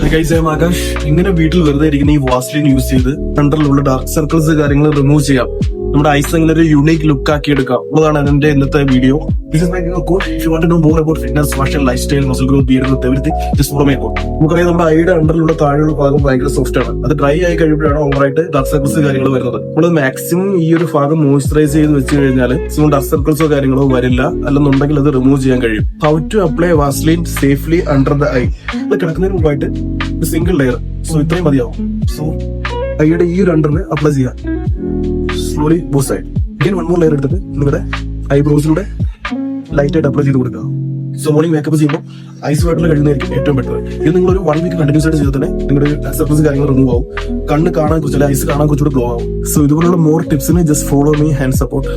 ആകാശ്, ഇങ്ങനെ വീട്ടിൽ വെറുതെ ഇരിക്കുന്ന ഈ വാസ്ലിൻ യൂസ് ചെയ്ത് അണ്ടറിലുള്ള ഡാർക്ക് സർക്കിൾസ് കാര്യങ്ങൾ റിമൂവ് ചെയ്യാം. നമ്മുടെ ഐസ് അങ്ങനെ ഒരു യുണീക് ലുക്ക് ആക്കി എടുക്കാം. അതാണ് അതിന്റെ ഇന്നത്തെ വീഡിയോ. നമുക്കറിയാം നമ്മുടെ ഐയുടെ അണ്ടറിലുള്ള താഴെയുള്ള ഭാഗം ഭയങ്കര സോഫ്റ്റ് ആണ്. അത് ഡ്രൈ ആയി കഴിയുമ്പോഴാണ് ഓവറായിട്ട് ഡാർക്ക് സർക്കിൾസ് കാര്യങ്ങൾ വരുന്നത്. നമ്മൾ മാക്സിമം ഈ ഒരു ഭാഗം മോയിസ്ചറൈസ് ചെയ്ത് വെച്ച് കഴിഞ്ഞാൽ ഡാർക്ക് സർക്കിൾസോ കാര്യങ്ങളോ വരില്ല. അല്ലെന്നുണ്ടെങ്കിൽ അത് റിമൂവ് ചെയ്യാൻ കഴിയും. How to apply Vaseline safely under the eye. ഇത് കിടക്കുന്നതിന് മുമ്പായിട്ട് ഒരു സിംഗിൾ ലെയർ, സോ ഇത്രയും മതിയാവും. സോ ഐയുടെ ഈ ഒരു അണ്ടറിന് അപ്ലൈ ചെയ്യാം. Slowly both side. ഇങ്ങനെ വൺ മോർ ലെയർ എടുത്തിട്ട് നിങ്ങളുടെ ഐബ്രോസിലൂടെ ലൈറ്റ് ആയിട്ട് അപ്ലൈ ചെയ്ത് കൊടുക്കുക. സോ മോർണിംഗ് മേക്കപ്പ് ചെയ്യുമ്പോൾ ഐസ് വാട്ടറിൽ കഴിയുന്നതായിരിക്കും ഏറ്റവും ബെറ്റർ. ഇത് നിങ്ങൾ ഒരു 1 വീക്ക് കണ്ടിന്യൂസ് ആയിട്ട് ചെയ്താൽ തന്നെ നിങ്ങളുടെ സർഫസ് കാര്യങ്ങൾ റിമൂവ് ആവും. കണ്ണ് കാണാൻ കുറച്ച് ഐസ് കാണാൻ കുറച്ചുകൂടെ ഗ്ലോ ആവും. സോ ഇതുപോലുള്ള മോർ ടിപ്സിന് just follow me and support.